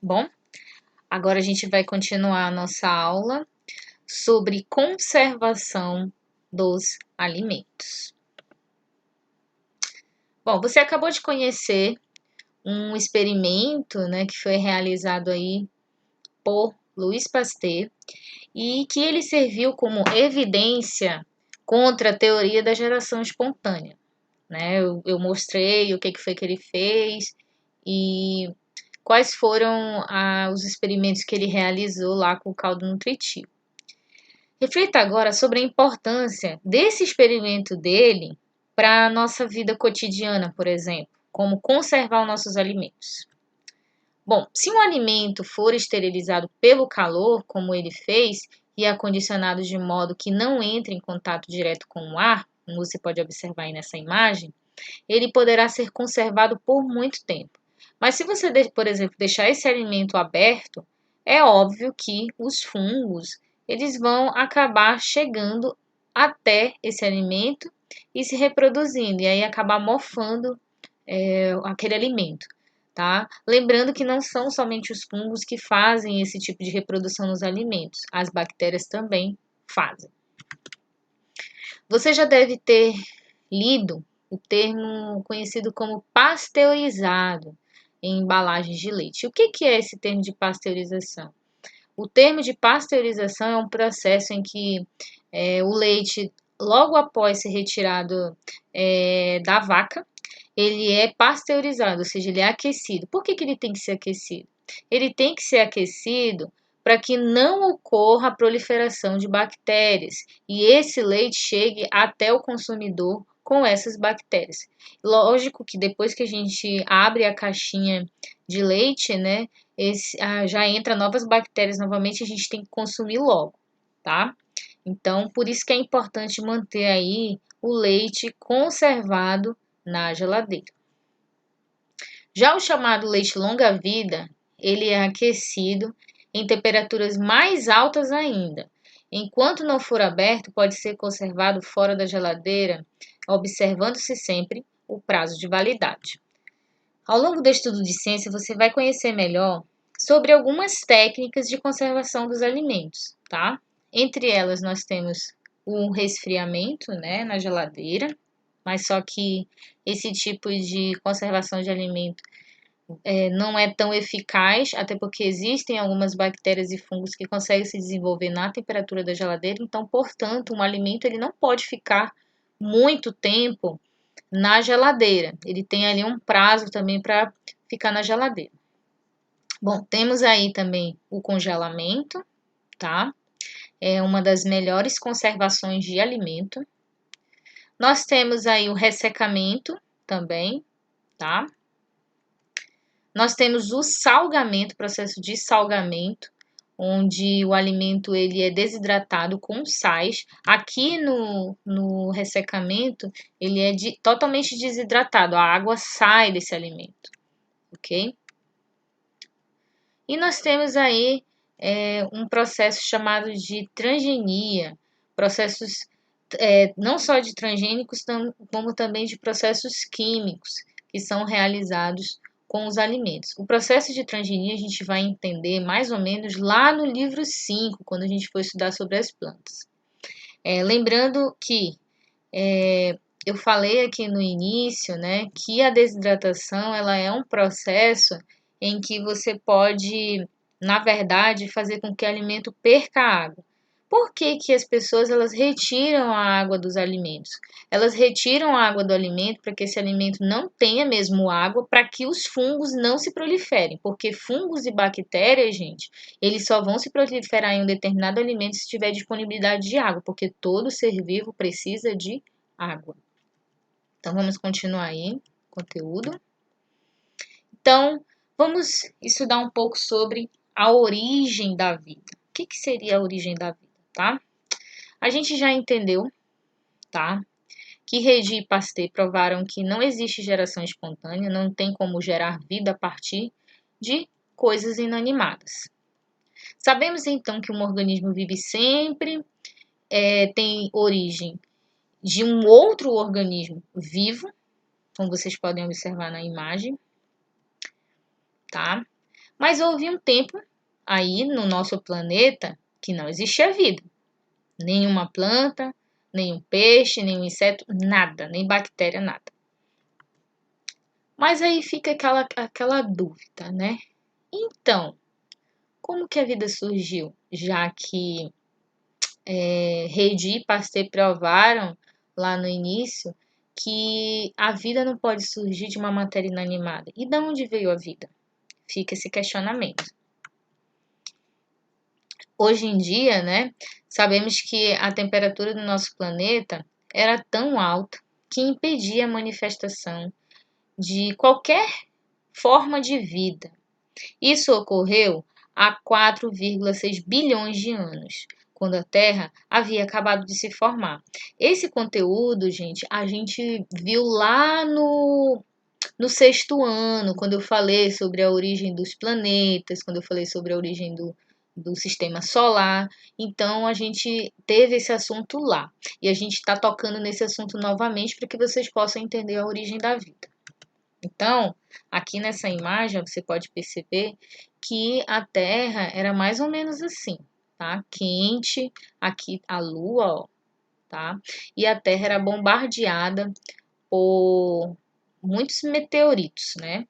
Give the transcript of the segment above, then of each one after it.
Bom, agora a gente vai continuar a nossa aula sobre conservação dos alimentos. Bom, você acabou de conhecer um experimento, né, que foi realizado aí por Louis Pasteur e que ele serviu como evidência contra a teoria da geração espontânea, né? Eu mostrei o que foi que ele fez e quais foram os experimentos que ele realizou lá com o caldo nutritivo. Reflita agora sobre a importância desse experimento dele para a nossa vida cotidiana, por exemplo, como conservar os nossos alimentos. Bom, se um alimento for esterilizado pelo calor, como ele fez, e acondicionado de modo que não entre em contato direto com o ar, como você pode observar aí nessa imagem, ele poderá ser conservado por muito tempo. Mas se você, por exemplo, deixar esse alimento aberto, é óbvio que os fungos eles vão acabar chegando até esse alimento e se reproduzindo, e aí acabar mofando aquele alimento. Tá? Lembrando que não são somente os fungos que fazem esse tipo de reprodução nos alimentos, as bactérias também fazem. Você já deve ter lido o termo conhecido como pasteurizado em embalagens de leite. O que é esse termo de pasteurização? O termo de pasteurização é um processo em que o leite, logo após ser retirado da vaca, ele é pasteurizado, ou seja, ele é aquecido. Por que ele tem que ser aquecido? Ele tem que ser aquecido para que não ocorra a proliferação de bactérias e esse leite chegue até o consumidor com essas bactérias. Lógico que depois que a gente abre a caixinha de leite, né, já entra novas bactérias novamente, a gente tem que consumir logo, tá? Então, por isso que é importante manter aí o leite conservado na geladeira. Já o chamado leite longa-vida, ele é aquecido em temperaturas mais altas ainda. Enquanto não for aberto, pode ser conservado fora da geladeira, observando-se sempre o prazo de validade. Ao longo do estudo de ciência, você vai conhecer melhor sobre algumas técnicas de conservação dos alimentos, tá? Entre elas, nós temos o resfriamento, né, na geladeira, mas só que esse tipo de conservação de alimento não é tão eficaz, até porque existem algumas bactérias e fungos que conseguem se desenvolver na temperatura da geladeira, então, portanto, um alimento ele não pode ficar muito tempo na geladeira. Ele tem ali um prazo também para ficar na geladeira. Bom, temos aí também o congelamento, tá? É uma das melhores conservações de alimento. Nós temos aí o ressecamento também, tá? Nós temos o salgamento, processo de salgamento, onde o alimento ele é desidratado com sais. Aqui no ressecamento, ele é totalmente desidratado, a água sai desse alimento, ok? E nós temos aí um processo chamado de transgenia, processos não só de transgênicos, como também de processos químicos que são realizados com os alimentos. O processo de transgenia a gente vai entender mais ou menos lá no livro 5, quando a gente for estudar sobre as plantas. Lembrando que eu falei aqui no início, né, que a desidratação ela é um processo em que você pode, na verdade, fazer com que o alimento perca água. Por que que as pessoas elas retiram a água dos alimentos? Elas retiram a água do alimento para que esse alimento não tenha mesmo água, para que os fungos não se proliferem, porque fungos e bactérias, gente, eles só vão se proliferar em um determinado alimento se tiver disponibilidade de água, porque todo ser vivo precisa de água. Então, vamos continuar aí, conteúdo. Então, vamos estudar um pouco sobre a origem da vida. O que seria a origem da vida, tá? A gente já entendeu, tá? Que Redi e Pasteur provaram que não existe geração espontânea, não tem como gerar vida a partir de coisas inanimadas. Sabemos então que um organismo vive sempre, tem origem de um outro organismo vivo, como vocês podem observar na imagem, tá? Mas houve um tempo aí no nosso planeta que não existia vida. Nenhuma planta, nenhum peixe, nenhum inseto, nada, nem bactéria, nada. Mas aí fica aquela dúvida, né? Então, como que a vida surgiu? Já que Redi e Pasteur provaram lá no início que a vida não pode surgir de uma matéria inanimada. E de onde veio a vida? Fica esse questionamento. Hoje em dia, né, sabemos que a temperatura do nosso planeta era tão alta que impedia a manifestação de qualquer forma de vida. Isso ocorreu há 4,6 bilhões de anos, quando a Terra havia acabado de se formar. Esse conteúdo, gente, a gente viu lá no sexto ano, quando eu falei sobre a origem dos planetas, quando eu falei sobre a origem do sistema solar. Então, a gente teve esse assunto lá. E a gente está tocando nesse assunto novamente para que vocês possam entender a origem da vida. Então, aqui nessa imagem, você pode perceber que a Terra era mais ou menos assim, tá? Quente, aqui a Lua, ó, tá? E a Terra era bombardeada por muitos meteoritos, né?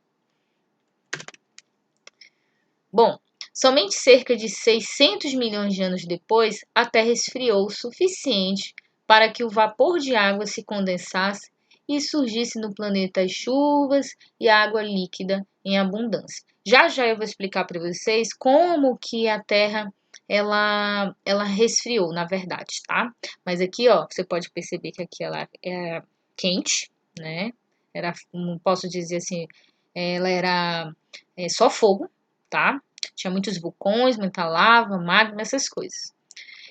Bom, somente cerca de 600 milhões de anos depois, a Terra esfriou o suficiente para que o vapor de água se condensasse e surgisse no planeta as chuvas e a água líquida em abundância. Já já eu vou explicar para vocês como que a Terra ela resfriou, na verdade, tá? Mas aqui, ó, você pode perceber que aqui ela é quente, né? Era, não posso dizer assim, ela era só fogo, tá? Tinha muitos vulcões, muita lava, magma, essas coisas.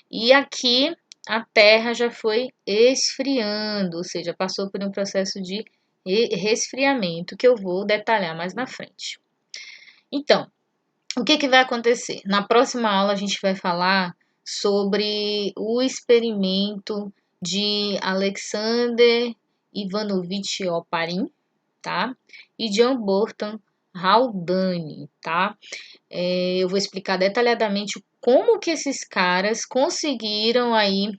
E aqui a Terra já foi esfriando, ou seja, passou por um processo de resfriamento que eu vou detalhar mais na frente. Então, o que vai acontecer? Na próxima aula a gente vai falar sobre o experimento de Alexander Ivanovich Oparin, tá? E John Burton Haldane, tá? Eu vou explicar detalhadamente como que esses caras conseguiram aí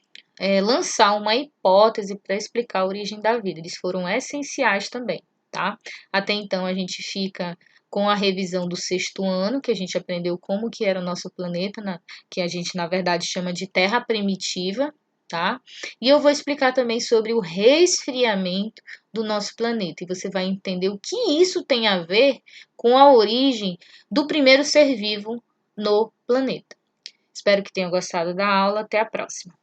lançar uma hipótese para explicar a origem da vida. Eles foram essenciais também, tá? Até então a gente fica com a revisão do sexto ano, que a gente aprendeu como que era o nosso planeta, que a gente na verdade chama de Terra primitiva, tá? E eu vou explicar também sobre o resfriamento do nosso planeta, e você vai entender o que isso tem a ver com a origem do primeiro ser vivo no planeta. Espero que tenham gostado da aula. Até a próxima.